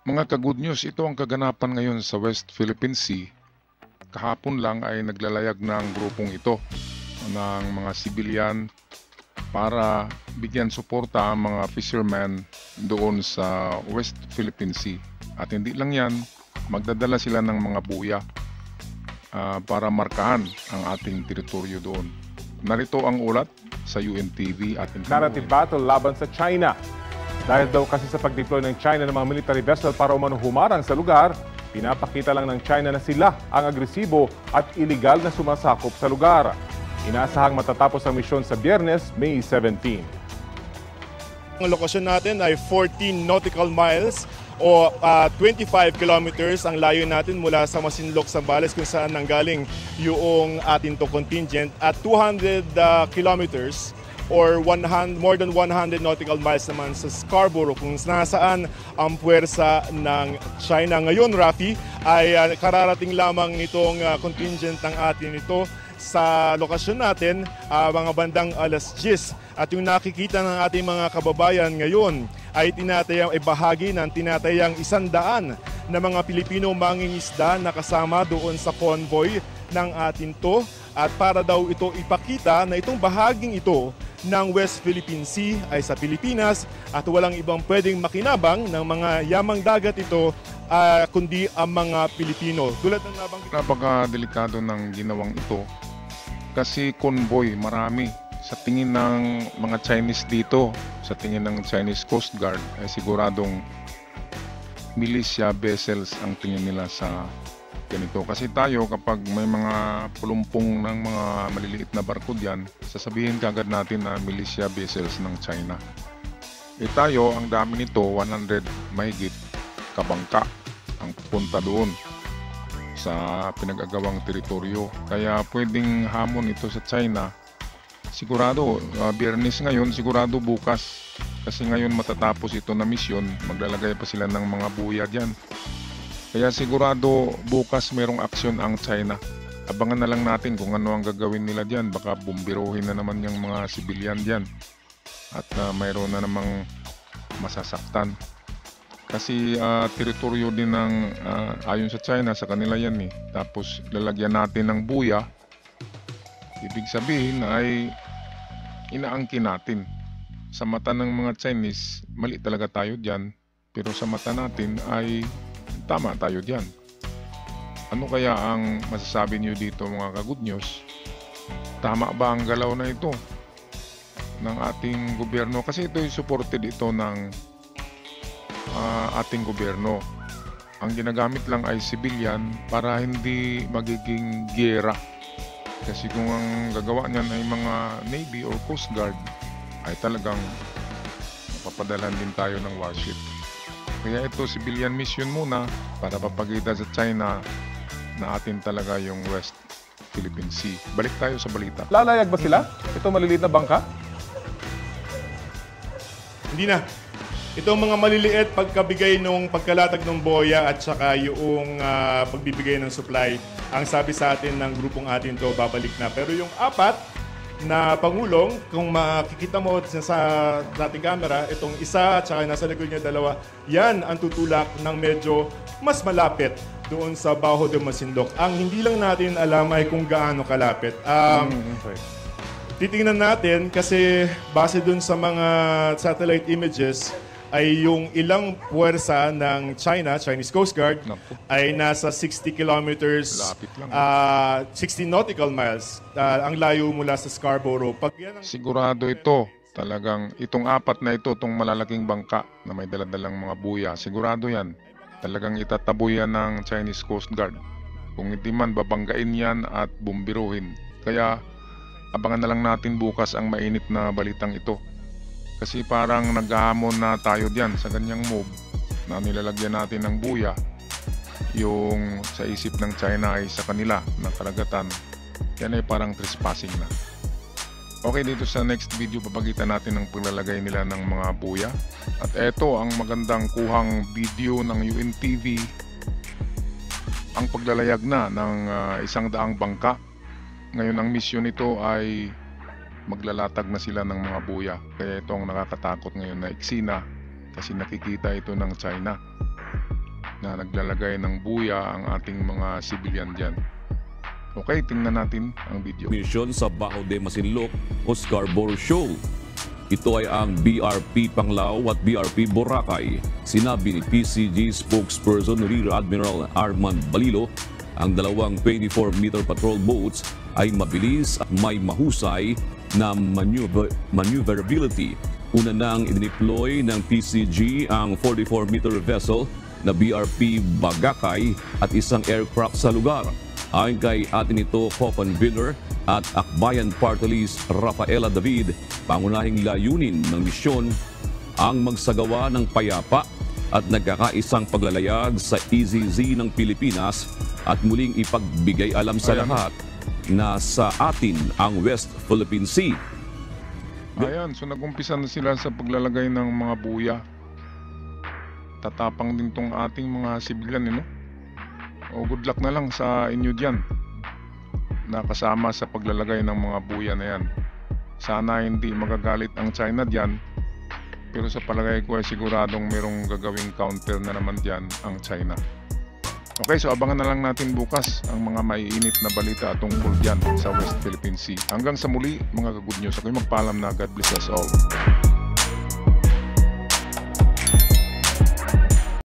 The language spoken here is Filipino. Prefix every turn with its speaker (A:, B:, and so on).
A: Mga ka-good news, ito ang kaganapan ngayon sa West Philippine Sea. Kahapon lang ay naglalayag na ang grupong ito ng mga sibilyan para bigyan suporta ang mga fishermen doon sa West Philippine Sea. At hindi lang yan, magdadala sila ng mga buya para markahan ang ating teritoryo doon. Narito ang ulat sa UNTV at
B: Narrative battle laban sa China. Dahil daw kasi sa pag-deploy ng China ng mga military vessel para umano humarang sa lugar, pinapakita lang ng China na sila ang agresibo at iligal na sumasakop sa lugar. Inaasahang matatapos ang misyon sa Biyernes, May 17.
C: Ang lokasyon natin ay 14 nautical miles o 25 kilometers ang layo natin mula sa Masinloc, Zambales kung saan nanggaling yung ating to contingent at 200 kilometers or more than 100 nautical miles naman sa Scarborough kung nasaan ang puwersa ng China. Ngayon, Rafi, ay kararating lamang nitong contingent ng atin ito sa lokasyon natin mga bandang alas 10. At yung nakikita ng ating mga kababayan ngayon ay bahagi ng tinatayang 100 na mga Pilipino mangingisda na kasama doon sa convoy ng atin to. At para daw ito ipakita na itong bahaging ito ng West Philippine Sea ay sa Pilipinas at walang ibang pwedeng makinabang ng mga yamang dagat ito kundi ang mga Pilipino. Tulad ng nabanggit.
A: Napaka-delikado ng ginawang ito kasi convoy marami. Sa tingin ng mga Chinese dito, sa tingin ng Chinese Coast Guard, ay siguradong militia vessels ang tingin nila sa ganito. Kasi tayo kapag may mga pulumpong ng mga maliliit na barko diyan, sasabihin kagad natin na militia vessels ng China. Tayo, ang dami nito, 100 mahigit kabangka ang pupunta doon sa pinag-agawang teritoryo. Kaya pwedeng hamon ito sa China. Sigurado, Biyernes ngayon, sigurado bukas. Kasi ngayon matatapos ito na misyon, maglalagay pa sila ng mga buya diyan. Kaya sigurado bukas mayroong aksyon ang China. Abangan na lang natin kung ano ang gagawin nila diyan. Baka bumbirohin na naman yung mga sibilyan diyan. At mayroon na namang masasaktan. Kasi teritoryo din ng ayon sa China, sa kanila yan eh. Tapos lalagyan natin ng buya. Ibig sabihin ay inaangkin natin. Sa mata ng mga Chinese, mali talaga tayo diyan. Pero sa mata natin ay tama tayo diyan. Ano kaya ang masasabi niyo dito mga ka-good news? Tama ba ang galaw na ito ng ating gobyerno? Kasi ito ay supported ito ng ating gobyerno. Ang ginagamit lang ay civilian para hindi magiging giyera. Kasi kung ang gagawa niyan ay mga Navy or Coast Guard, ay talagang mapapadalan din tayo ng warship. Kaya ito, civilian mission muna para papakita sa China na atin talaga yung West Philippine Sea. Balik tayo sa balita.
B: Lalayag ba sila? Ito maliliit na bangka?
C: Hindi na. Itong mga maliliit pagkabigay ng pagkalatag ng boya at saka yung pagbibigay ng supply, ang sabi sa atin ng grupong atin to babalik na. Pero yung apat na pangulong, kung makikita mo sa dating camera, itong isa at saka nasa likod niya dalawa, yan ang tutulak ng medyo mas malapit doon sa Baho de Masinloc. Ang hindi lang natin alam ay kung gaano kalapit. Titingnan natin kasi base doon sa mga satellite images, ay yung ilang puwersa ng Chinese Coast Guard ay nasa 60 kilometers, 60 nautical miles ang layo mula sa Scarborough.
A: Sigurado ito, talagang itong apat na ito, itong malalaking bangka na may daladalang mga buya, sigurado yan. Talagang itataboy yan ng Chinese Coast Guard. Kung hindi man, babanggain yan at bumbiruhin. Kaya abangan na lang natin bukas ang mainit na balitang ito. Kasi parang naghahamon na tayo diyan sa ganyang move na nilalagyan natin ng buya. Yung sa isip ng China ay sa kanila na karagatan. Yan ay parang trespassing na. Okay, dito sa next video papakita natin ang paglalagay nila ng mga buya. At eto ang magandang kuhang video ng UNTV. Ang paglalayag na ng 100 bangka. Ngayon ang mission nito ay maglalatag na sila ng mga buya. Kaya ito ang nakakatakot ngayon na eksena kasi nakikita ito ng China. na naglalagay ng buya ang ating mga civilian dyan. Okay, tingnan natin ang video.
D: Misyon sa Baho de Masinloc o Scarborough Shoal. Ito ay ang BRP Panglao at BRP Boracay. Sinabi ni PCG spokesperson Rear Admiral Armand Balilo, ang dalawang 24-meter patrol boats ay mabilis at may mahusay na maneuverability. Una nang idineploy ng PCG ang 44-meter vessel na BRP Bagakay at isang aircraft sa lugar. Ayon kay atin ito Copan Viller at Akbayan Party List Rafaela David, pangunahing layunin ng misyon ang magsagawa ng payapa at nagkakaisang paglalayag sa EZZ ng Pilipinas at muling ipagbigay alam sa lahat na sa atin ang West Philippine Sea.
A: Ayan, so nagumpisa na sila sa paglalagay ng mga buya. Tatapang din tong ating mga civilian, no? O good luck na lang sa inyo dyan na kasama sa paglalagay ng mga buya na yan. Sana hindi magagalit ang China dyan, pero sa palagay ko ay siguradong merong gagawing counter na naman dyan ang China. Okay, so abangan na lang natin bukas ang mga maiinit na balita tungkol dyan sa West Philippine Sea. Hanggang sa muli mga ka-good news, ako'y magpaalam na God bless us all.